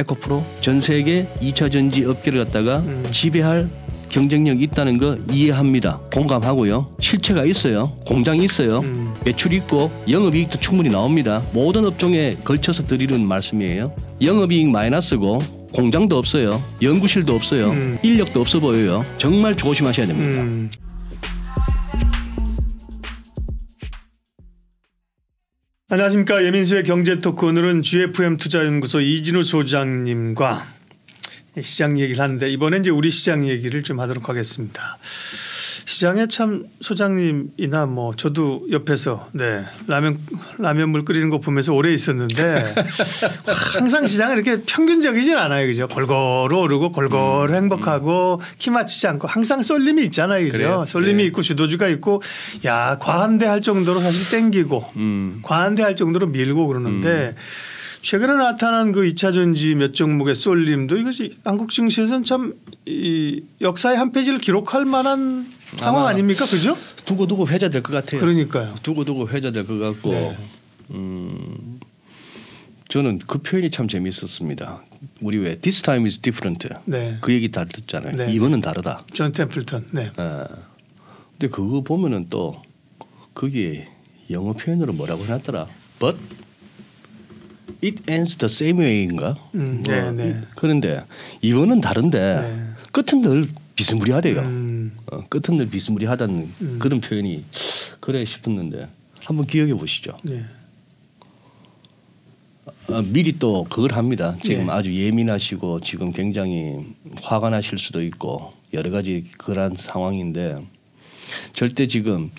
에코프로 전 세계 2차 전지 업계를 갖다가 지배할 경쟁력이 있다는 거 이해합니다. 공감하고요. 실체가 있어요. 공장이 있어요. 매출이 있고 영업이익도 충분히 나옵니다. 모든 업종에 걸쳐서 드리는 말씀이에요. 영업이익 마이너스고 공장도 없어요. 연구실도 없어요. 인력도 없어 보여요. 정말 조심하셔야 됩니다. 안녕하십니까. 예민수의 경제토크. 오늘은 GFM 투자연구소 이진우 소장님과 시장 얘기를 하는데 이번엔 이제 우리 시장 얘기를 좀 하도록 하겠습니다. 시장에 참 소장님이나 뭐 저도 옆에서 라면물 끓이는 거 보면서 오래 있었는데 항상 시장은 이렇게 평균적이진 않아요, 그죠? 골고루 오르고 골고루 행복하고 키 맞추지 않고 항상 쏠림이 있잖아요, 그죠? 그래요? 쏠림이 있고 주도주가 있고 야 과한대 할 정도로 사실 땡기고 과한대 할 정도로 밀고 그러는데. 최근에 나타난 그 2차 전지 몇 종목의 쏠림도 이것이 한국 증시에서는 참 이 역사의 한 페이지를 기록할 만한 상황 아닙니까, 그죠? 두고두고 회자될 것 같아요. 그러니까요. 두고두고 회자될 것 같고, 네. 저는 그 표현이 참 재미있었습니다. 우리 왜 This time is different. 네. 그 얘기 다 듣잖아요. 네. 이번은 다르다. 존 템플턴. 네. 근데 그거 보면은 또 거기에 영어 표현으로 뭐라고 해놨더라. But it ends the same way인가? 네, 네. 그런데 이번은 다른데 네. 끝은 늘 비스무리하대요. 끝은 늘 비스무리하다는 그런 표현이 그래 싶었는데 한번 기억해 보시죠. 네. 미리 또 그걸 합니다. 지금 네. 아주 예민하시고 지금 굉장히 화가 나실 수도 있고 여러 가지 그런 상황인데 절대 지금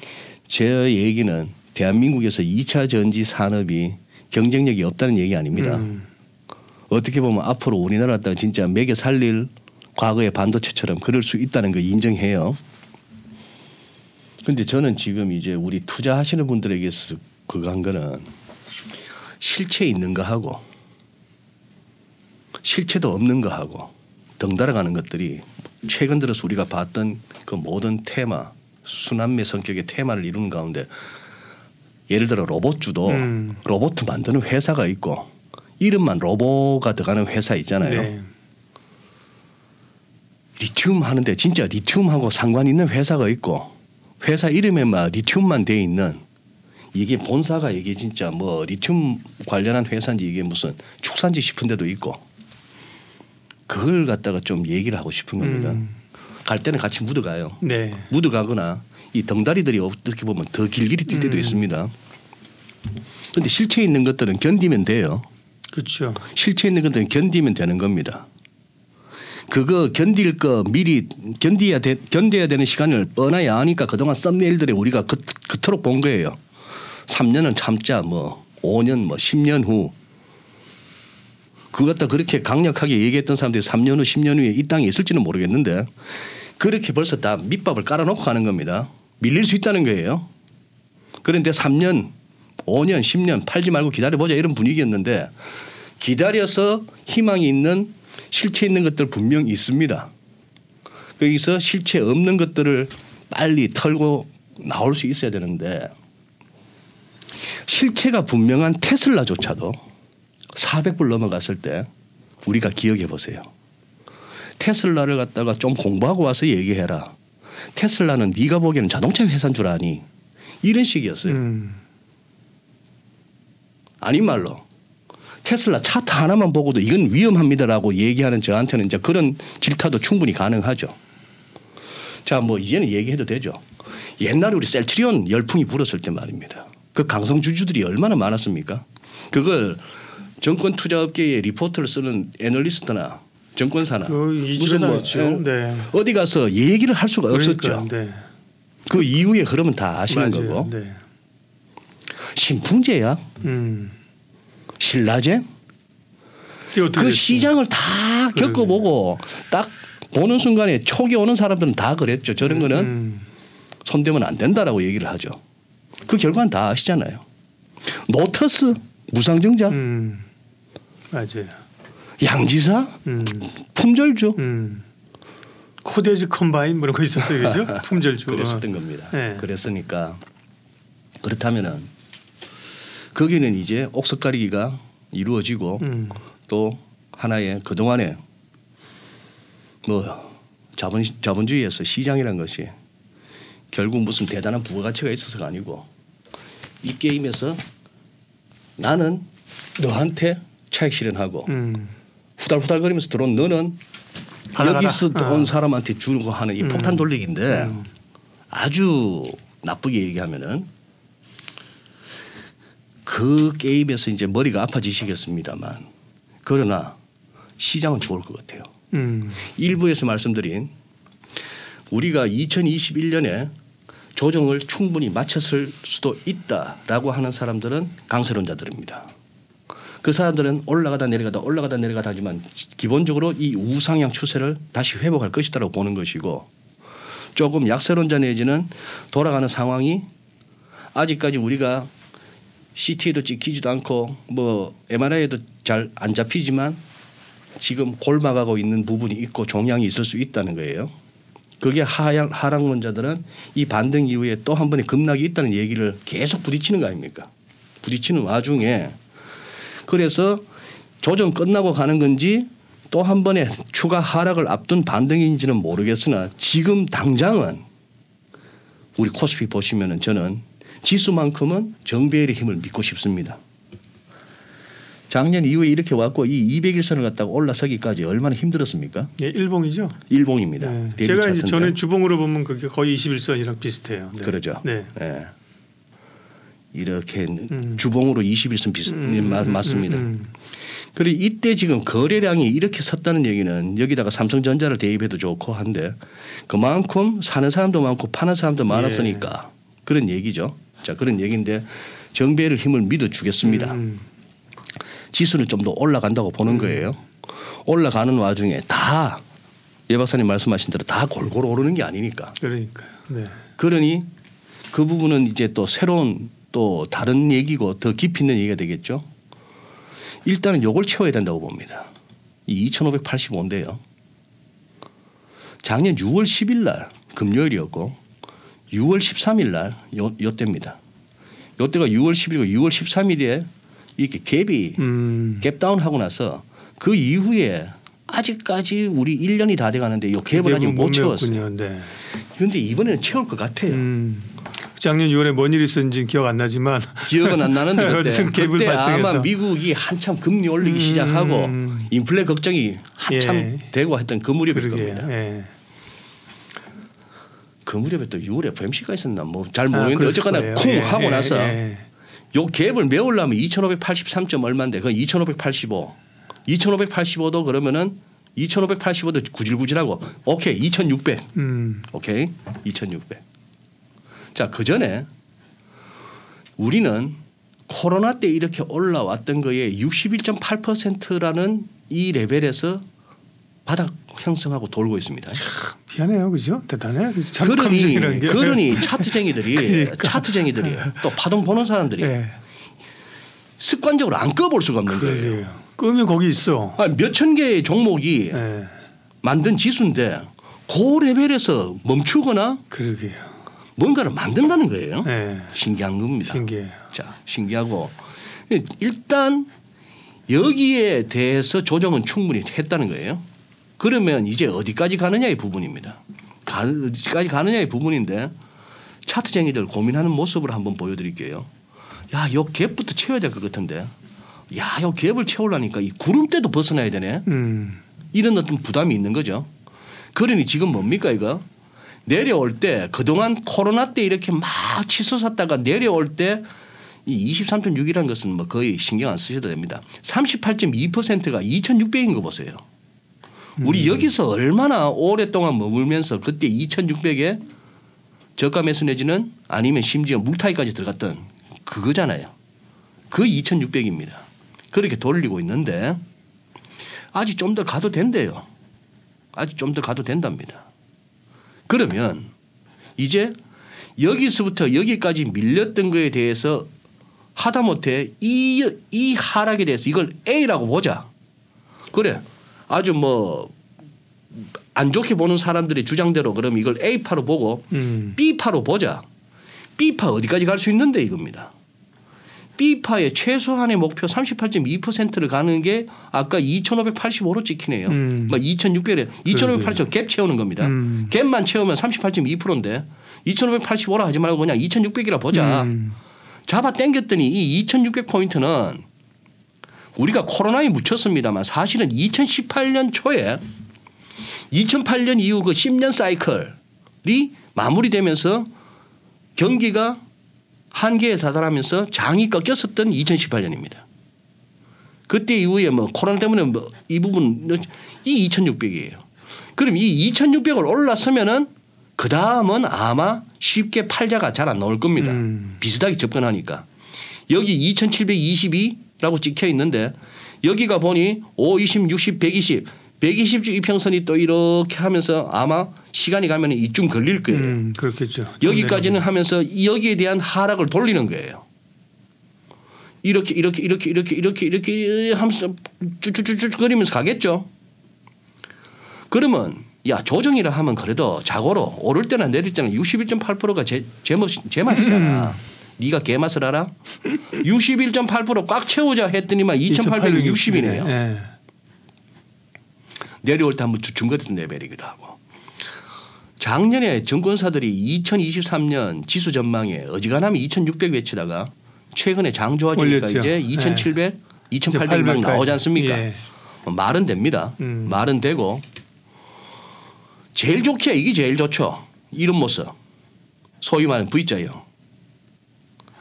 제 얘기는 대한민국에서 2차 전지 산업이 경쟁력이 없다는 얘기 아닙니다. 어떻게 보면 앞으로 우리나라가 진짜 매겨 살릴 과거의 반도체처럼 그럴 수 있다는 거 인정해요. 그런데 저는 지금 이제 우리 투자하시는 분들에게 그거 한 거는 실체 있는 거 하고 실체도 없는 거 하고 덩달아가는 것들이 최근 들어서 우리가 봤던 그 모든 테마 순환매 성격의 테마를 이루는 가운데 예를 들어 로봇주도 로봇 만드는 회사가 있고 이름만 로봇가 들어가는 회사 있잖아요. 네. 리튬 하는데 진짜 리튬하고 상관 있는 회사가 있고 회사 이름에만 리튬만 돼 있는 이게 본사가 이게 진짜 뭐 리튬 관련한 회사인지 이게 무슨 축산지 싶은 데도 있고 그걸 갖다가 좀 얘기를 하고 싶은 겁니다. 갈 때는 같이 묻어가요. 네. 묻어가거나 이 덩다리들이 어떻게 보면 더 길길이 뛸 때도 있습니다. 그런데 실체 있는 것들은 견디면 돼요. 그렇죠. 실체 있는 것들은 견디면 되는 겁니다. 그거 견딜 거 미리 견뎌야 되는 시간을 뻔하게 아니까 그동안 썸네일들에 우리가 그토록 본 거예요. 3년은 참자 뭐 5년 뭐 10년 후 그거 갖다 그렇게 강력하게 얘기했던 사람들이 3년 후 10년 후에 이 땅에 있을지는 모르겠는데 그렇게 벌써 다 밑밥을 깔아놓고 가는 겁니다. 밀릴 수 있다는 거예요. 그런데 3년 5년 10년 팔지 말고 기다려보자 이런 분위기였는데 기다려서 희망이 있는 실체 있는 것들 분명 있습니다. 거기서 실체 없는 것들을 빨리 털고 나올 수 있어야 되는데 실체가 분명한 테슬라조차도 400불 넘어갔을 때 우리가 기억해 보세요. 테슬라를 갖다가 좀 공부하고 와서 얘기해라. 테슬라는 네가 보기에는 자동차 회사인 줄 아니. 이런 식이었어요. 아닌 말로 테슬라 차트 하나만 보고도 이건 위험합니다라고 얘기하는 저한테는 이제 그런 질타도 충분히 가능하죠. 자, 뭐 이제는 얘기해도 되죠. 옛날에 우리 셀트리온 열풍이 불었을 때 말입니다. 그 강성주주들이 얼마나 많았습니까? 그걸 정권 투자업계의 리포트를 쓰는 애널리스트나 정권사나 무슨 뭐 네. 어디 가서 얘기를 할 수가 없었죠. 네. 그 이후의 흐름은 다 아시는 맞아요. 거고. 네. 신풍제약, 신라젠 그 시장을 다 겪어보고 딱 보는 순간에 촉이 오는 사람들은 다 그랬죠. 저런 거는 손대면 안 된다라고 얘기를 하죠. 그 결과는 다 아시잖아요. 노터스 무상증자 맞아요. 양지사 품절주 코데즈 컴바인 뭐 이런 거 있었어요. 그죠? 품절주. 그랬었던 겁니다. 네. 그랬으니까 그렇다면은 거기는 이제 옥석 가리기가 이루어지고 또 하나의 그동안에 뭐 자본주의에서 시장이라는 것이 결국 무슨 대단한 부가가치가 있어서가 아니고 이 게임에서 나는 너한테 차익 실현하고 후달후달거리면서 들어온 너는 여기서 온 사람한테 주고 하는 이 폭탄 돌리기인데 아주 나쁘게 얘기하면은 그 게임에서 이제 머리가 아파지시겠습니다만 그러나 시장은 좋을 것 같아요. 일부에서 말씀드린 우리가 2021년에 조정을 충분히 마쳤을 수도 있다라고 하는 사람들은 강세론자들입니다. 그 사람들은 올라가다 내려가다 하지만 기본적으로 이 우상향 추세를 다시 회복할 것이다라고 보는 것이고 조금 약세론자 내지는 돌아가는 상황이 아직까지 우리가 CT에도 찍히지도 않고 뭐 MRI에도 잘 안 잡히지만 지금 골마가고 있는 부분이 있고 종양이 있을 수 있다는 거예요. 그게 하락론자들은 이 반등 이후에 또 한 번의 급락이 있다는 얘기를 계속 부딪히는 거 아닙니까? 부딪히는 와중에 그래서 조정 끝나고 가는 건지 또 한 번의 추가 하락을 앞둔 반등인지는 모르겠으나 지금 당장은 우리 코스피 보시면은 저는 지수만큼은 정배열의 힘을 믿고 싶습니다. 작년 이후에 이렇게 왔고 이 200일선을 갖다가 올라서기까지 얼마나 힘들었습니까? 예, 일봉이죠. 일봉입니다. 네. 제가 이제 저는 주봉으로 보면 그게 거의 21선이랑 비슷해요. 네. 그러죠. 네. 네. 이렇게 주봉으로 21선 맞습니다. 그리고 이때 지금 거래량이 이렇게 섰다는 얘기는 여기다가 삼성전자를 대입해도 좋고 한데 그만큼 사는 사람도 많고 파는 사람도 많았으니까 그런 얘기죠. 자, 그런 얘기인데 정배열 힘을 믿어주겠습니다. 지수는 좀 더 올라간다고 보는 거예요. 올라가는 와중에 다 예 박사님 말씀하신 대로 다 골고루 오르는 게 아니니까. 그러니까요. 네. 그러니 그 부분은 이제 또 새로운 또 다른 얘기고 더 깊이 있는 얘기가 되겠죠. 일단은 요걸 채워야 된다고 봅니다. 이 2585인데요. 작년 6월 10일 날 금요일이었고 6월 13일 날 요때입니다. 요때가 6월 10일이고 6월 13일에 이렇게 갭이 갭다운 하고 나서 그 이후에 아직까지 우리 1년이 다 돼 가는데 요 갭을 아직 못 채웠어요. 네. 그런데 이번에는 채울 것 같아요. 작년 6월에 뭔 일이 있었는지 기억 안 나지만 기억은 안 나는데 그때 발생해서. 아마 미국이 한참 금리 올리기 시작하고 인플레 걱정이 한참 되고 했던 그 무렵일 겁니다. 그 무렵에 또 6월 FMC가 있었나 뭐 잘 모르겠는데 어쨌거나 쿵 하고 나서 요 갭을 메우려면 2583점 얼마인데 그건 2585. 2585도 그러면은 2585도 구질구질하고 오케이 2600. 오케이 2600. 자, 그 전에 우리는 코로나 때 이렇게 올라왔던 거에 61.8%라는 이 레벨에서 바닥 형성하고 돌고 있습니다. 미안해요, 그죠? 대단해. 그러니 차트쟁이들이 또 파동 보는 사람들이 습관적으로 안 꺼볼 수가 없는 거예요. 끄면 거기 있어. 몇천 개의 종목이 만든 지수인데 그 레벨에서 멈추거나 뭔가를 만든다는 거예요. 신기한 겁니다. 신기해요. 자, 신기하고 일단 여기에 대해서 조정은 충분히 했다는 거예요. 그러면 이제 어디까지 가느냐의 부분입니다. 어디까지 가느냐의 부분인데 차트쟁이들 고민하는 모습을 한번 보여드릴게요. 야, 요 갭부터 채워야 될 것 같은데. 야, 요 갭을 채우려니까 이 구름대도 벗어나야 되네. 이런 어떤 부담이 있는 거죠. 그러니 지금 뭡니까 이거? 내려올 때 그동안 코로나 때 이렇게 막 치솟았다가 내려올 때 이 23.6이라는 것은 뭐 거의 신경 안 쓰셔도 됩니다. 38.2%가 2,600인 거 보세요. 우리 여기서 얼마나 오랫동안 머물면서 그때 2,600에 저가 매수 내지는 아니면 심지어 물타기까지 들어갔던 그거잖아요. 그 2,600입니다. 그렇게 돌리고 있는데 아직 좀 더 가도 된대요. 아직 좀 더 가도 된답니다. 그러면 이제 여기서부터 여기까지 밀렸던 거에 대해서 하다못해 이 하락에 대해서 이걸 A라고 보자. 그래. 아주 뭐 안 좋게 보는 사람들의 주장대로 그럼 이걸 A파로 보고 B파로 보자. B파 어디까지 갈 수 있는데 이겁니다. B파의 최소한의 목표 38.2%를 가는 게 아까 2,585로 찍히네요. 뭐 2,600에 2,580 갭 채우는 겁니다. 갭만 채우면 38.2%인데 2,585라 하지 말고 그냥 2,600이라 보자. 잡아 당겼더니 이 2,600포인트는 우리가 코로나에 묻혔습니다만 사실은 2018년 초에 2008년 이후 그 10년 사이클이 마무리되면서 경기가 한계에 다다르면서 장이 꺾였었던 2018년입니다. 그때 이후에 뭐 코로나 때문에 뭐 이 부분 이 2,600이에요. 그럼 이 2,600을 올랐으면은 그 다음은 아마 쉽게 팔자가 잘 안 나올 겁니다. 비슷하게 접근하니까. 여기 2,722라고 찍혀 있는데 여기가 보니 5, 20, 60, 120, 120주 이평선이 또 이렇게 하면서 아마 시간이 가면 이쯤 걸릴 거예요. 그렇겠죠. 여기까지는 하면서 여기에 대한 하락을 돌리는 거예요. 이렇게 하면서 쭉쭉쭉 거리면서 가겠죠. 그러면 야 조정이라 하면 그래도 자고로 오를 때나 내릴 때는 61.8%가 제 맛이잖아. 네가 개맛을 알아? 61.8% 꽉 채우자 했더니만 2,860이네요. 네. 내려올 때 한번 주춤거리던 레벨이기도 하고. 작년에 증권사들이 2023년 지수 전망에 어지간하면 2,600 외치다가 최근에 장 좋아지니까 올렸죠. 이제 2,700, 2,800 막 나오지 않습니까? 예. 말은 됩니다. 말은 되고 제일 좋기야 이게 제일 좋죠. 이런 모습. 소위 말하는 V자형.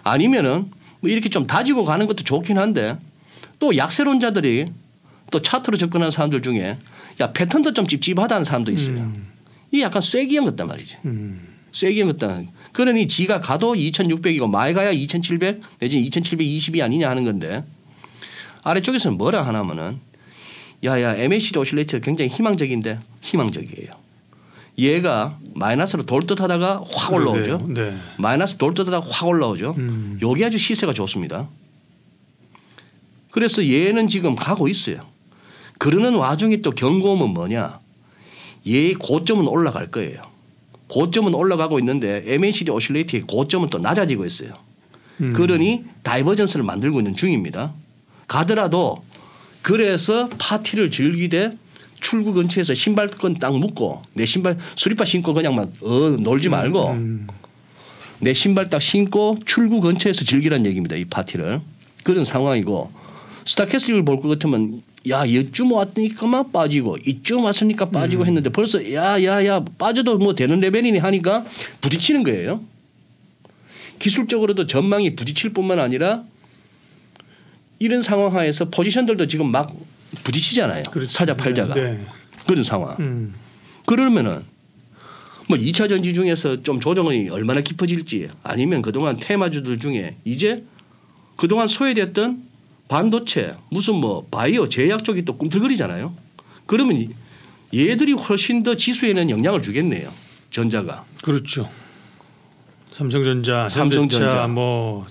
아니면은 뭐 이렇게 좀 다지고 가는 것도 좋긴 한데 또 약세론자들이 또 차트로 접근하는 사람들 중에 야 패턴도 좀 찝찝하다는 사람도 있어요. 이게 약간 쐐기형 같단 말이지. 쐐기형 같다. 그러니 지가 가도 2,600이고 많이 가야 2,700 내지는 2,720이 아니냐 하는 건데 아래쪽에서는 뭐라 하냐면은 야야 MACD 오실레이터가 굉장히 희망적인데 희망적이에요. 얘가 마이너스로 돌듯 하다가 확 올라오죠. 네. 마이너스 돌듯 하다가 확 올라오죠. 요게 아주 시세가 좋습니다. 그래서 얘는 지금 가고 있어요. 그러는 와중에 또 경고음은 뭐냐. 얘의 고점은 올라갈 거예요. 고점은 올라가고 있는데 MACD 오실레이터의 고점은 또 낮아지고 있어요. 그러니 다이버전스를 만들고 있는 중입니다. 가더라도 그래서 파티를 즐기되 출구 근처에서 신발끈 딱 묶고 내 신발 수리바 신고 그냥 막 놀지 말고 내 신발 딱 신고 출구 근처에서 즐기라는 얘기입니다. 이 파티를. 그런 상황이고 스타캐슬을 볼 것 같으면 야 이쯤 왔으니까만 빠지고 이쯤 왔으니까 빠지고 했는데 벌써 야야야 빠져도 뭐 되는 레벨이니 하니까 부딪히는 거예요. 기술적으로도 전망이 부딪힐 뿐만 아니라 이런 상황 하에서 포지션들도 지금 막 부딪히잖아요. 그렇지. 사자 팔자가. 네. 그런 상황. 그러면은 뭐 2차 전지 중에서 좀 조정이 얼마나 깊어질지 아니면 그동안 테마주들 중에 이제 그동안 소외됐던 반도체 무슨 뭐 바이오 제약 쪽이 또 꿈틀거리잖아요. 그러면 얘들이 훨씬 더 지수에는 영향을 주겠네요. 전자가. 그렇죠. 삼성전자, 삼성전자. 뭐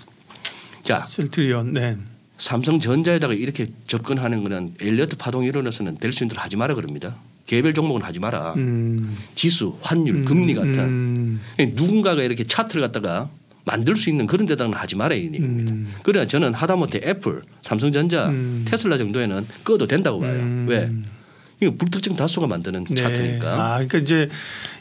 자, 셀트리온. 네. 삼성전자에다가 이렇게 접근하는 거는 엘리어트 파동 이론에서는 될 수 있는 대로 하지 마라 그럽니다. 개별 종목은 하지 마라. 지수, 환율, 금리 같은 누군가가 이렇게 차트를 갖다가 만들 수 있는 그런 데다가는 하지 마라 이 얘기입니다. 그러나 저는 하다못해 애플, 삼성전자, 테슬라 정도에는 꺼도 된다고 봐요. 왜? 이거 불특정 다수가 만드는 차트니까. 아, 그러니까 이제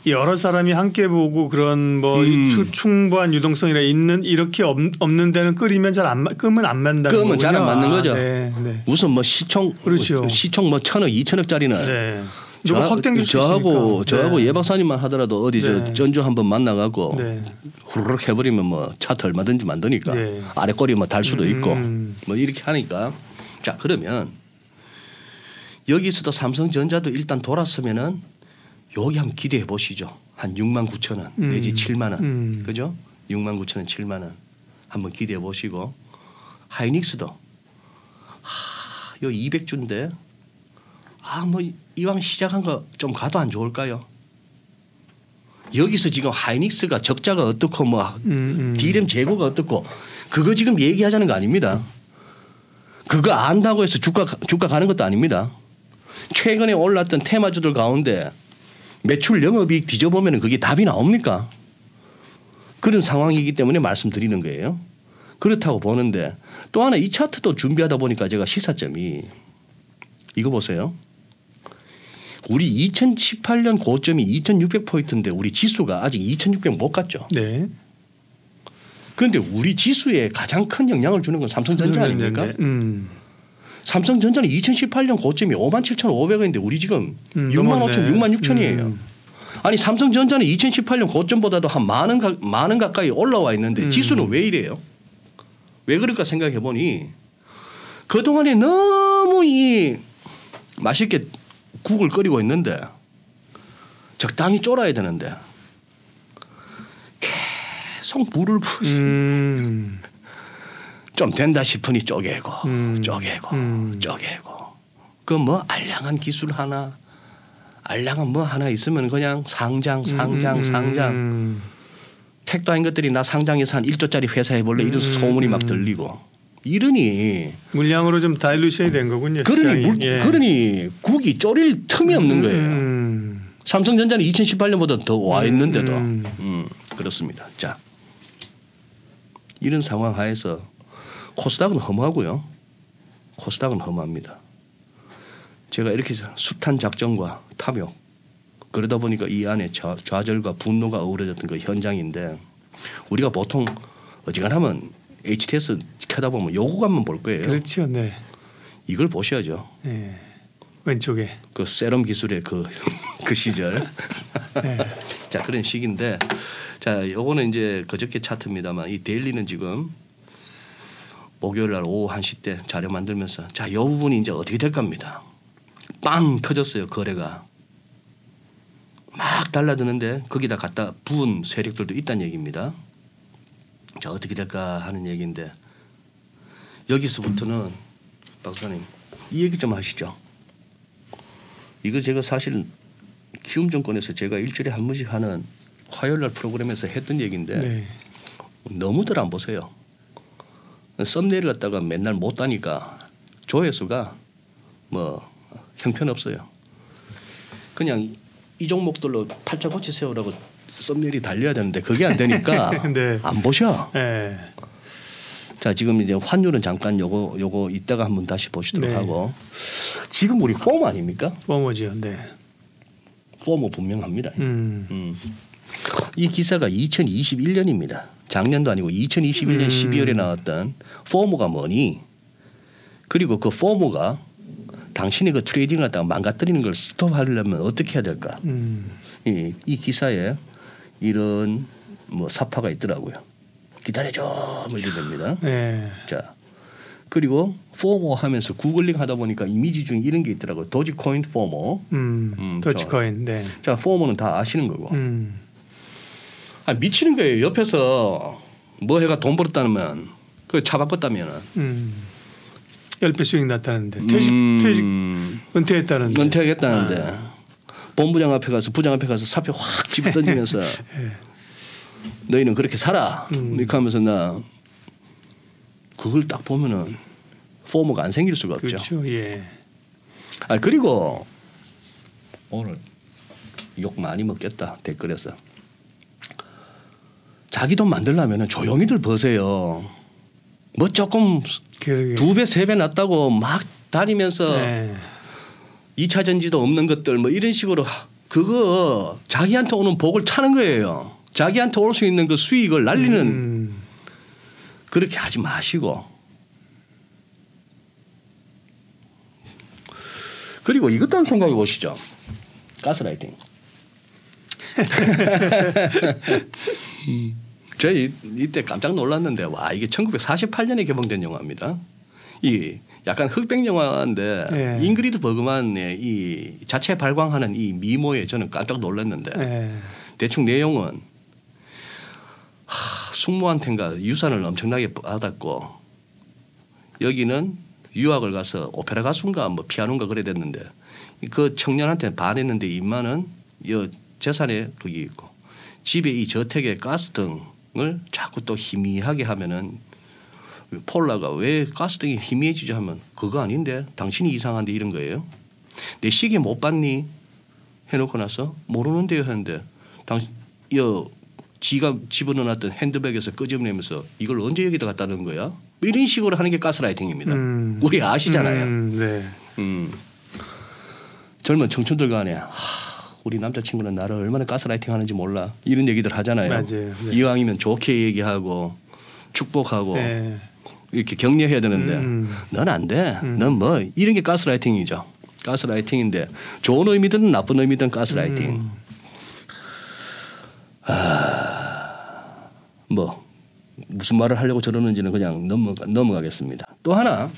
여러 사람이 함께 보고 그런 뭐 충분한 유동성이라 있는 이렇게 없는 데는 끄면 잘 안 맞는다는 거군요. 끄면 잘 안 맞는 거죠. 네, 네. 무슨 뭐 시총, 그렇죠. 시총 뭐 1,000억, 2,000억짜리는. 네. 누가 확 당길 수 저하고 있으니까. 예 박사님만 하더라도 어디 네. 저 전주 한번 만나갖고 네. 후루룩 해버리면 뭐 차트 얼마든지 만드니까 네. 아래 꼬리 뭐 달 수도 있고 뭐 이렇게 하니까 자 그러면 여기서도 삼성전자도 일단 돌았으면은 여기 한번 기대해 보시죠. 한 69,000원 내지 7만 원 그죠? 69,000원 7만 원 한번 기대해 보시고 하이닉스도 요 200주인데 뭐 이왕 시작한 거 좀 가도 안 좋을까요? 여기서 지금 하이닉스가 적자가 어떻고 뭐 D램 재고가 어떻고 그거 지금 얘기하자는 거 아닙니다. 그거 안다고 해서 주가 가는 것도 아닙니다. 최근에 올랐던 테마주들 가운데 매출 영업이익 뒤져보면 그게 답이 나옵니까? 그런 상황이기 때문에 말씀드리는 거예요. 그렇다고 보는데 또 하나 이 차트도 준비하다 보니까 제가 시사점이 이거 보세요. 우리 2018년 고점이 2,600포인트인데 우리 지수가 아직 2,600 못 갔죠. 네. 그런데 우리 지수에 가장 큰 영향을 주는 건 삼성전자 아닙니까? 삼성전자는 2018년 고점이 57,500원인데 우리 지금 65,000, 66,000이에요. 아니 삼성전자는 2018년 고점보다도 한 만 원 가까이 올라와 있는데 지수는 왜 이래요? 왜 그럴까 생각해 보니 그동안에 너무 이 맛있게 국을 끓이고 있는데 적당히 졸아야 되는데 계속 물을 부으시 좀 된다 싶으니 쪼개고 그 뭐 알량한 기술 하나 알량한 뭐 하나 있으면 그냥 상장 택도 아닌 것들이 나 상장해서 한 1조짜리 회사 해볼래 이런 소문이 막 들리고 이러니 물량으로 좀 다일루션이 된 거군요. 그러니 국이 졸일 틈이 없는 거예요. 삼성전자는 2018년보다 더 와 있는데도 그렇습니다. 자 이런 상황 하에서 코스닥은 허무하고요. 코스닥은 허무합니다. 제가 이렇게 숱한 작전과 탐욕 그러다 보니까 이 안에 좌절과 분노가 어우러졌던 그 현장인데 우리가 보통 어지간하면 HTS 켜다 보면 요구감만 볼 거예요. 그렇죠. 네. 이걸 보셔야죠. 네. 왼쪽에 그 세럼 기술의 그 시절. 네. 자 그런 시기인데 자 요거는 이제 그저께 차트입니다만 이 데일리는 지금 목요일 날 오후 1시 때 자료 만들면서 자 요 부분이 이제 어떻게 될 겁니다. 빵 터졌어요. 거래가 막 달라드는데 거기다 갖다 부은 세력들도 있다는 얘기입니다. 자 어떻게 될까 하는 얘기인데 여기서부터는 박사님 이 얘기 좀 하시죠. 이거 제가 사실 키움증권에서 제가 일주일에 한 번씩 하는 화요일날 프로그램에서 했던 얘기인데 네. 너무들 안 보세요. 썸네일 갖다가 맨날 못 따니까 조회수가 뭐 형편없어요. 그냥 이 종목들로 팔자고치 세우라고 썸네일이 달려야 되는데 그게 안 되니까 네. 안 보셔. 네. 자 지금 이제 환율은 잠깐 요거 이따가 한번 다시 보시도록 네. 하고 지금 우리 포모 아닙니까? 포모죠. 네. 포모 분명합니다. 이 기사가 2021년입니다. 작년도 아니고 2021년 12월에 나왔던 포모가 뭐니? 그리고 그 포모가 당신이 그 트레이딩을 갖다가 망가뜨리는 걸 스톱하려면 어떻게 해야 될까? 이 기사에 이런 뭐 사파가 있더라고요. 기다려줘 뭐 이래 됩니다. 네. 자 그리고 포모 하면서 구글링 하다 보니까 이미지 중에 이런 게 있더라고요. 도지코인 포모. 도지코인. 네. 자 포모는 다 아시는 거고. 아, 미치는 거예요. 옆에서 뭐 해가 돈 벌었다면 그 차 바꿨다면은. 10배 수익 났다는데 퇴직 은퇴했다는데 은퇴하겠다는데 본부장 앞에 가서 부장 앞에 가서 사표 확 집어 던지면서 너희는 그렇게 살아 이렇게 하면서 나 그걸 딱 보면은 포모가 안 생길 수가 없죠. 그렇죠. 예. 아 그리고 오늘 욕 많이 먹겠다 댓글에서 자기 돈 만들려면은 조용히들 버세요. 뭐 조금 그러게. 2배 3배 낫다고 막 다니면서 네. 2차 전지도 없는 것들 뭐 이런 식으로 그거 자기한테 오는 복을 차는 거예요. 자기한테 올 수 있는 그 수익을 날리는 그렇게 하지 마시고 그리고 이것도 한번 생각해 보시죠. 가스라이팅. 저희 이때 깜짝 놀랐는데 와 이게 1948년에 개봉된 영화입니다. 이 약간 흑백 영화인데 네. 잉그리드 버그만의 이 자체 발광하는 이 미모에 저는 깜짝 놀랐는데 네. 대충 내용은 숙모한테인가 유산을 엄청나게 받았고 여기는 유학을 가서 오페라 가수인가 뭐 피아노인가 그래 됐는데 그 청년한테 반했는데 임마는 이 재산에 거기 있고 집에 이 저택에 가스등을 자꾸 또 희미하게 하면은 폴라가 왜 가스등이 희미해지지 하면 그거 아닌데 당신이 이상한데 이런 거예요. 내 시계 못 봤니? 해놓고 나서 모르는데요 하는데 당신 지가 집어넣어놨던 핸드백에서 끄집어내면서 이걸 언제 여기다 갖다 놓은 거야? 뭐 이런 식으로 하는 게 가스라이팅입니다. 우리 아시잖아요. 네. 젊은 청춘들 간에 우리 남자친구는 나를 얼마나 가스라이팅 하는지 몰라 이런 얘기들 하잖아요. 맞아요. 네. 이왕이면 좋게 얘기하고 축복하고 네. 이렇게 격려해야 되는데 넌 안 돼. 넌 뭐 이런 게 가스라이팅이죠. 가스라이팅인데 좋은 의미든 나쁜 의미든 가스라이팅. 뭐 무슨 말을 하려고 저러는지는 그냥 넘어가겠습니다. 또 하나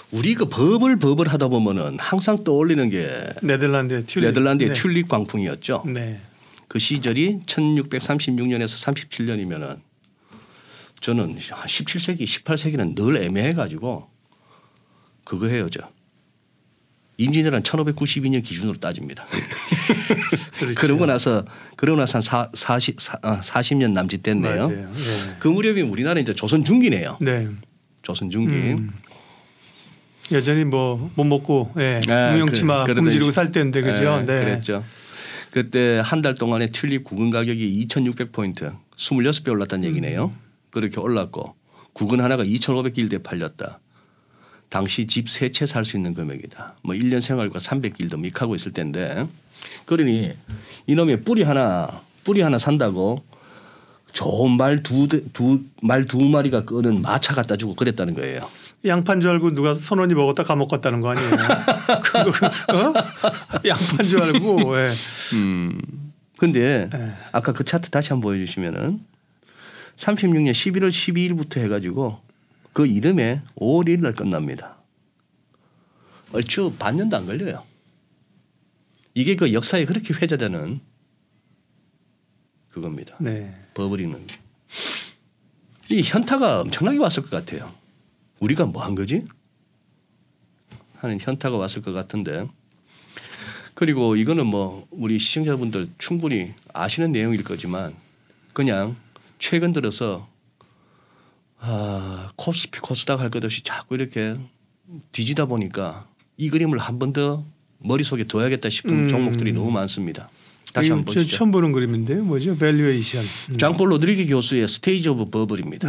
우리 그 법을 하다 보면은 항상 떠올리는 게 네덜란드의 네덜란드의 튤립 광풍이었죠. 네. 그 시절이 1636년에서 37년이면은 저는 17세기, 18세기는 늘 애매해가지고 그거 해요, 저. 임진왜란 1592년 기준으로 따집니다. 그렇죠. 그러고 나서 한 40년 남짓 됐네요. 맞아요. 네. 그 무렵이 우리나라 이제 조선 중기네요. 네. 조선 중기. 여전히 뭐 못 먹고 무용치마 굶주리고 살 때인데 그죠? 네. 그랬죠. 그때 한 달 동안에 튤립 구근 가격이 2,600포인트, 26배 올랐다는 얘기네요. 그렇게 올랐고 구근 하나가 2,500길드에 팔렸다. 당시 집 세 채 살 수 있는 금액이다. 뭐 1년 생활과 300길드 믹하고 있을 때인데 그러니 이놈의 뿌리 하나 산다고 좋은 말 두 마리가 끄는 마차 갖다 주고 그랬다는 거예요. 양파인 줄 알고 누가 선원이 먹었다 감옥 갔다는 거 아니에요? 양파인 줄 알고. 네. 근데 아까 그 차트 다시 한번 보여주시면은 36년 11월 12일부터 해가지고 그 이듬해 5월 1일 날 끝납니다. 얼추 반년도 안 걸려요. 이게 그 역사에 그렇게 회자되는 그겁니다. 네. 버블이는 이 현타가 엄청나게 왔을 것 같아요. 우리가 뭐 한 거지? 하는 현타가 왔을 것 같은데 그리고 이거는 뭐 우리 시청자분들 충분히 아시는 내용일 거지만 그냥 최근 들어서 코스피 코스닥 할 것 없이 자꾸 이렇게 뒤지다 보니까 이 그림을 한 번 더 머릿속에 둬야겠다 싶은 종목들이 너무 많습니다. 다시 한번 보시죠. 처음 보는 그림인데 뭐죠? 밸류에이션. 장폴 로드리게 교수의 스테이지 오브 버블입니다.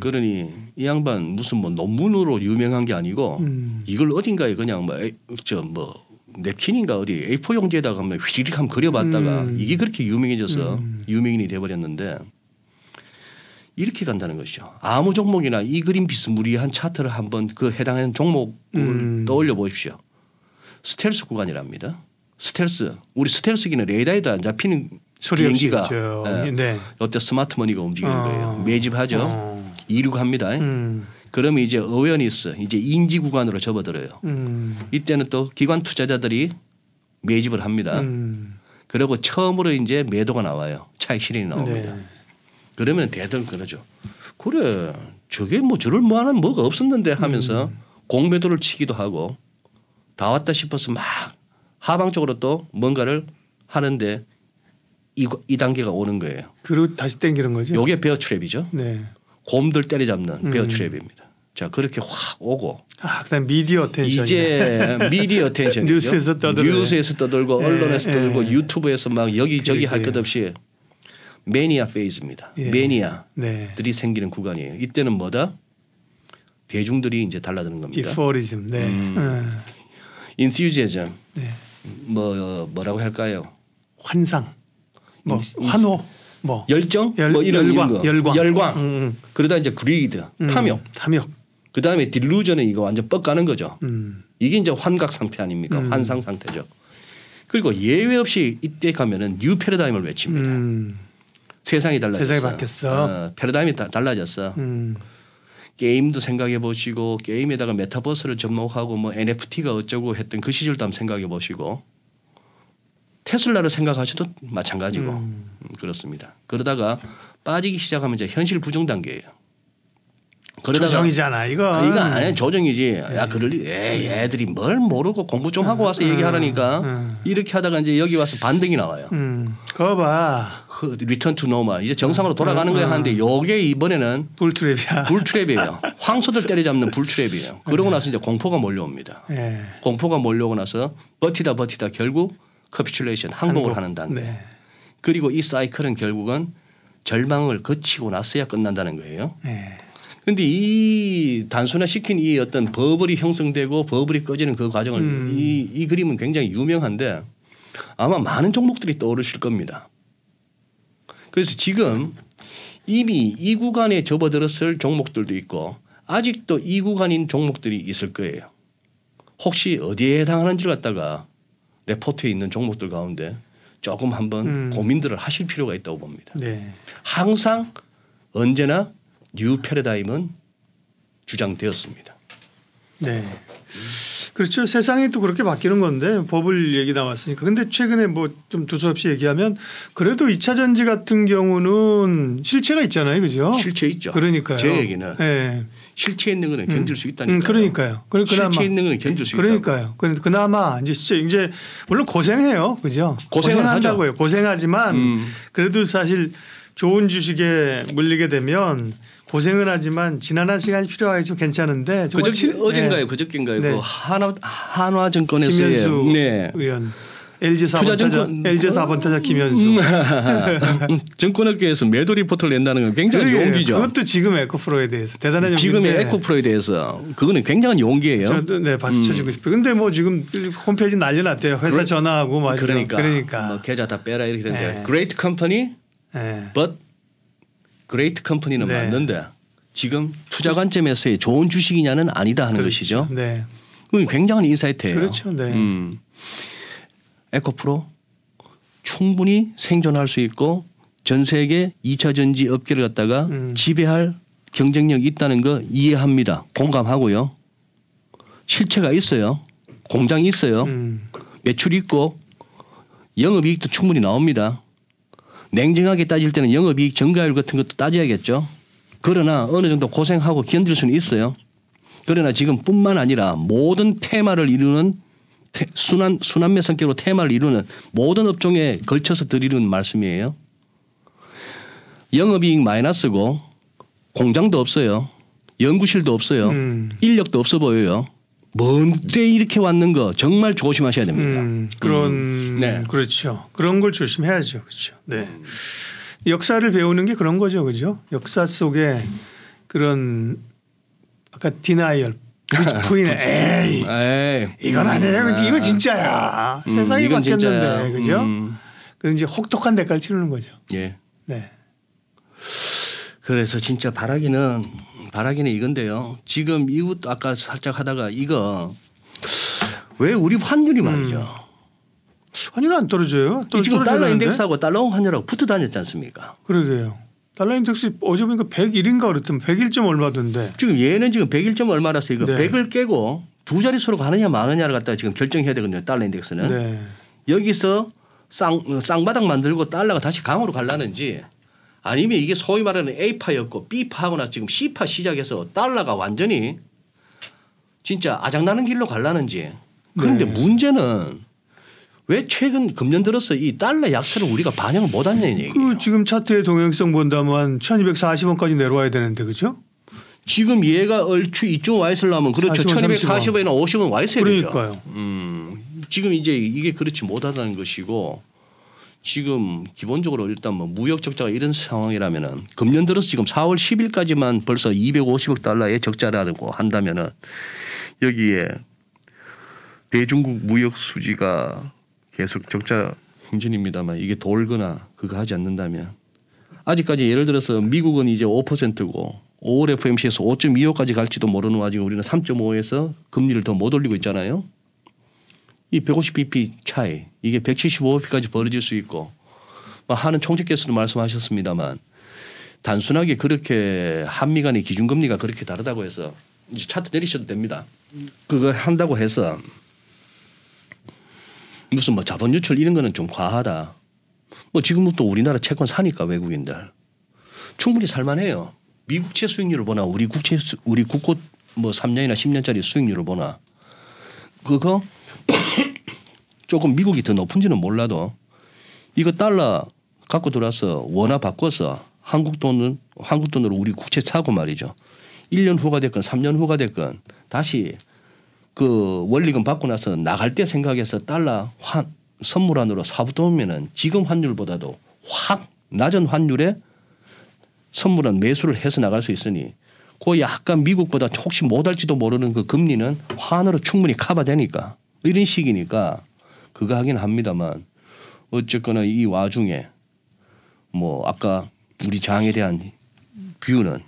그러니 이 양반 무슨 뭐 논문으로 유명한 게 아니고 이걸 어딘가에 그냥 뭐 냅킨인가 어디 A4 용지에다가 한번 휘리릭 한번 그려봤다가 이게 그렇게 유명해져서 유명인이 돼버렸는데 이렇게 간다는 것이죠. 아무 종목이나 이 그림 비스무리한 차트를 한번 그 해당하는 종목을 떠올려 보십시오. 스텔스 구간이랍니다. 스텔스. 우리 스텔스기는 레이더에도 안 잡히는 비행기가 네. 이때 스마트머니가 움직이는 거예요. 매집하죠. 이륙합니다. 그러면 이제 어웨어니스, 이제 인지 구간으로 접어들어요. 이때는 또 기관 투자자들이 매집을 합니다. 그리고 처음으로 이제 매도가 나와요. 차익 실현이 나옵니다. 네. 그러면 대들 그러죠. 그래, 저게 뭐 저럴 만한 뭐가 없었는데 하면서 공매도를 치기도 하고 다 왔다 싶어서 막 하방 쪽으로 또 뭔가를 하는데 이 단계가 오는 거예요. 그리고 다시 땡기는 거죠. 요게 베어 트랩이죠. 네. 곰들 때려잡는 베어 트랩입니다. 자 그렇게 확 오고 그다음 미디어 어텐션. 이제 미디어 어텐션 뉴스에서 떠들고 언론에서 떠들고 유튜브에서 막 여기저기 할 것 없이 매니아 페이즈입니다. 매니아들이 생기는 구간이에요. 이때는 뭐다? 대중들이 이제 달라드는 겁니다. 이포리즘. 네. 인스유제즘. 네. 뭐라고 할까요? 환상. 뭐 환호. 뭐 열정. 뭐 이런 거. 열광. 그러다 이제 그리드. 탐욕. 그다음에 딜루전은 이거 완전 뻑가는 거죠. 이게 이제 환각 상태 아닙니까? 환상 상태죠. 그리고 예외 없이 이때 가면은 뉴 패러다임을 외칩니다. 세상이 달라졌어. 세상이 바뀌었어. 패러다임이 달라졌어. 게임도 생각해 보시고 게임에다가 메타버스를 접목하고 뭐 NFT가 어쩌고 했던 그 시절도 한번 생각해 보시고 테슬라를 생각하셔도 마찬가지고 그렇습니다. 그러다가 빠지기 시작하면 이제 현실 부정 단계예요. 그러다가 조정이잖아 이거. 이거 아니야 조정이지. 야 그럴 애들이 뭘 모르고 공부 좀 하고 와서 얘기하라니까 이렇게 하다가 이제 여기 와서 반등이 나와요. 그거 봐. 리턴 투 노멀 이제 정상으로 돌아가는 거야 하는데 요게 이번에는 불트랩이에요. 황소들 때려잡는 불트랩이에요. 그러고 나서 이제 공포가 몰려옵니다. 공포가 몰려오고 나서 버티다 결국 커피큘레이션 항복을 하는 단계. 그리고 이 사이클은 결국은 절망을 거치고 나서야 끝난다는 거예요. 그런데 이 단순화시킨 이 어떤 버블이 형성되고 버블이 꺼지는 그 과정을 이 그림은 굉장히 유명한데 아마 많은 종목들이 떠오르실 겁니다. 그래서 지금 이미 이 구간에 접어들었을 종목들도 있고 아직도 이 구간인 종목들이 있을 거예요. 혹시 어디에 해당하는지를 갖다가 내 포트에 있는 종목들 가운데 조금 한번 고민들을 하실 필요가 있다고 봅니다. 네. 항상 언제나 뉴 패러다임은 주장되었습니다. 네. 그렇죠. 세상이 또 그렇게 바뀌는 건데 버블 얘기 나왔으니까. 근데 최근에 뭐 좀 두서없이 얘기하면 그래도 2차 전지 같은 경우는 실체가 있잖아요. 그죠? 실체 있죠. 그러니까요. 제 얘기는 네. 실체 있는 거는 견딜 수 있다니까요. 그러니까요. 실체 있는 거는 견딜 수 그러니까요. 있다고. 그나마 이제 물론 고생해요. 그죠? 고생한다고요. 고생하지만 그래도 사실 좋은 주식에 물리게 되면 고생은 하지만 지난한 시간이 필요하게 좀 괜찮은데 어젠가요, 그저께인가요? 네. 그 한화증권에서의 김현수 네. 의원, LG 4번 타자 김현수. 증권업계에서 매도 리포트를 낸다는 건 굉장한 용기죠. 그것도 지금 에코프로에 대해서 대단한 용기인데. 지금의 에코프로에 대해서 그거는 굉장한 용기예요. 저도 네 박수 쳐주고 싶어요. 근데 뭐 지금 홈페이지 난리 났대요. 회사 전화하고 막 그러니까 뭐 계좌 다 빼라 이렇게 되는데 네. great company, 네. but great company는 네. 맞는데 지금 투자 관점에서의 좋은 주식이냐는 아니다 하는 그렇죠. 것이죠. 네. 그건 굉장한 인사이트예요. 그렇죠. 네. 에코프로 충분히 생존할 수 있고 전 세계 2차 전지 업계를 갖다가 지배할 경쟁력이 있다는 거 이해합니다. 공감하고요. 실체가 있어요. 공장이 있어요. 매출이 있고 영업이익도 충분히 나옵니다. 냉정하게 따질 때는 영업이익 증가율 같은 것도 따져야겠죠. 그러나 어느 정도 고생하고 견딜 수는 있어요. 그러나 지금 뿐만 아니라 모든 테마를 이루는 순환매 성격으로 테마를 이루는 모든 업종에 걸쳐서 드리는 말씀이에요. 영업이익 마이너스고 공장도 없어요. 연구실도 없어요. 인력도 없어 보여요. 뭔데 이렇게 왔는 거 정말 조심하셔야 됩니다. 네. 그렇죠. 그런 걸 조심해야죠. 그렇죠. 네. 역사를 배우는 게 그런 거죠. 그죠? 역사 속에 그런 아까 디나이얼 부인의 에이 이건 아니에요. 이거 진짜야. 세상이 이건 바뀌었는데. 진짜야. 그죠? 그럼 이제 혹독한 대가를 치르는 거죠. 예. 네. 그래서 진짜 바라기는 이건데요. 지금 이것도 아까 살짝 하다가 이거 왜 우리 환율이 말이죠. 환율이 안 떨어져요. 지금 달러 인덱스하고 달러 환율하고 붙어 다녔지 않습니까? 그러게요. 달러 인덱스 어제 보니까 101인가 그랬더니 101점 얼마던데. 지금 얘는 지금 101점 얼마라서 이거 네. 100을 깨고 두 자릿수로 가느냐 마느냐를 갖다가 지금 결정해야 되거든요. 달러 인덱스는. 네. 여기서 쌍바닥 만들고 달러가 다시 강으로 갈라는지 아니면 이게 소위 말하는 A파였고 B파하고 나 지금 C파 시작해서 달러가 완전히 진짜 아작나는 길로 갈라는지. 그런데 네. 문제는 왜 최근 금년 들어서 이 달러 약세를 우리가 반영을 못 하냐는 얘기예요. 그 지금 차트의 동행성 본다면 1240원까지 내려와야 되는데 그죠? 지금 얘가 얼추 이쯤 와 있으려면 그렇죠. 1240원이나 50원 와 있어야 되죠. 그러니까요. 지금 이제 이게 그렇지 못하다는 것이고 지금 기본적으로 일단 뭐 무역 적자가 이런 상황이라면은 금년 들어서 지금 4월 10일까지만 벌써 250억 달러의 적자라고 한다면은 여기에 대중국 무역 수지가 계속 적자 행진입니다만 이게 돌거나 그거 하지 않는다면 아직까지 예를 들어서 미국은 이제 5%고 5월 FOMC에서 5.25까지 갈지도 모르는 와중에 우리는 3.5에서 금리를 더 못 올리고 있잖아요. 이 150bp 차이 이게 175bp까지 벌어질 수 있고 하는 총재께서도 말씀하셨습니다만 단순하게 그렇게 한미 간의 기준금리가 그렇게 다르다고 해서 이제 차트 내리셔도 됩니다. 그거 한다고 해서 무슨 뭐 자본 유출 이런 거는 좀 과하다. 뭐 지금부터 우리나라 채권 사니까 외국인들 충분히 살만해요. 미국채 수익률을 보나 우리 국고 뭐 3년이나 10년짜리 수익률을 보나 그거 조금 미국이 더 높은지는 몰라도 이거 달러 갖고 들어와서 원화 바꿔서 한국 돈으로 우리 국채 사고 말이죠. 1년 후가 됐건 3년 후가 됐건 다시 그 원리금 받고 나서 나갈 때 생각해서 달러 선물안으로 사부터 오면은 지금 환율보다도 확 낮은 환율에 선물은 매수를 해서 나갈 수 있으니 그 약간 미국보다 혹시 못할지도 모르는 그 금리는 환으로 충분히 커버되니까 이런 식이니까 그거 하긴 합니다만 어쨌거나 이 와중에 뭐 아까 우리 장에 대한 뷰는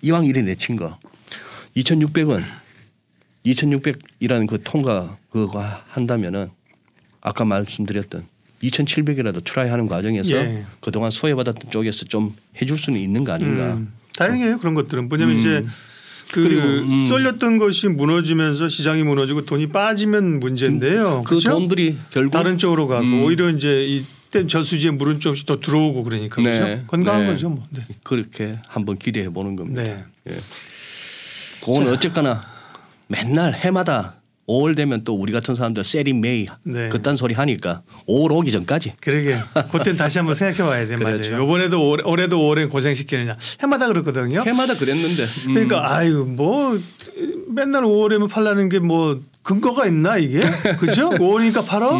이왕 이래 내친 거 2,600원 2,600이라는 그 통과 그거 한다면은 아까 말씀드렸던 2,700이라도 트라이하는 과정에서 예. 그동안 소외받았던 쪽에서 좀 해줄 수는 있는 거 아닌가. 다행이에요 그런 것들은. 뭐냐면 이제 그리고, 쏠렸던 것이 무너지면서 시장이 무너지고 돈이 빠지면 문제인데요. 그 그렇죠? 돈들이 결국 다른 쪽으로 가고 오히려 이제 이때 저수지에 물은 조금씩 더 들어오고 그러니까 네. 그렇죠? 건강한 네. 거죠. 뭐. 네. 그렇게 한번 기대해 보는 겁니다. 네. 예. 그건 어쨌거나 맨날 해마다 5월 되면 또 우리 같은 사람들 세리 메이 네. 그딴 소리 하니까 5월 오기 전까지 그러게. 그때는 다시 한번 생각해 봐야 돼. 그렇죠. 맞아요. 이번에도 올해도 오래 고생시키느냐. 해마다 그렇거든요. 해마다 그랬는데 그러니까 아유 뭐 맨날 5월에만 팔라는 게 뭐 근거가 있나 이게? 그죠? 5월이니까 팔어?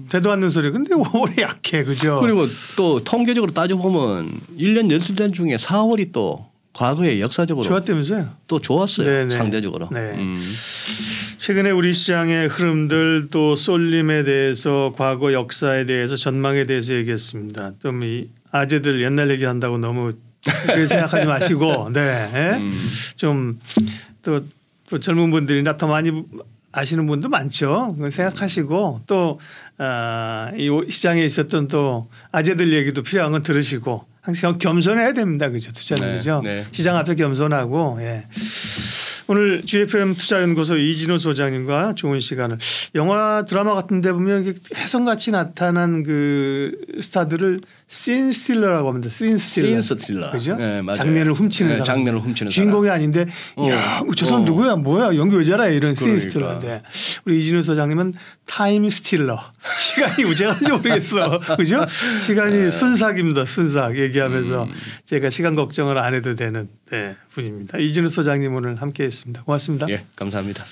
되도 않는 소리. 근데 5월이 약해. 그죠? 그리고 또 통계적으로 따져보면 1년 12달 중에 4월이 또 과거에 역사적으로 좋았다면서요? 또 좋았어요. 네네. 상대적으로. 네. 최근에 우리 시장의 흐름들 또 쏠림에 대해서 과거 역사에 대해서 전망에 대해서 얘기했습니다. 좀 이 아재들 옛날 얘기한다고 너무 그렇게 생각하지 마시고 네. 좀 또 젊은 분들이나 더 많이 아시는 분도 많죠. 그걸 생각하시고 또 이 시장에 있었던 또 아재들 얘기도 필요한 건 들으시고 항상 겸손해야 됩니다. 그죠? 투자는 네, 그죠? 네. 시장 앞에 겸손하고 예. 오늘 GFM 투자연구소 이진우 소장님과 좋은 시간을 영화 드라마 같은 데 보면 혜성같이 나타난 그 스타들을 씬 스틸러라고 합니다. 씬 스틸러. 씬 스틸러. 그죠? 네, 맞아요. 장면을 훔치는 네, 사람. 장면을 훔치는 주인공이 아닌데 야, 저 사람 누구야? 뭐야? 연기 왜 잘해? 이런 씬 그러니까. 스틸러인데 우리 이진우 소장님은 타임 스틸러. 시간이 우제한지 모르겠어. 그죠? 시간이 순삭입니다. 순삭 얘기하면서 제가 시간 걱정을 안 해도 되는 네, 분입니다. 이진우 소장님 오늘 함께했습니다. 고맙습니다. 예, 감사합니다.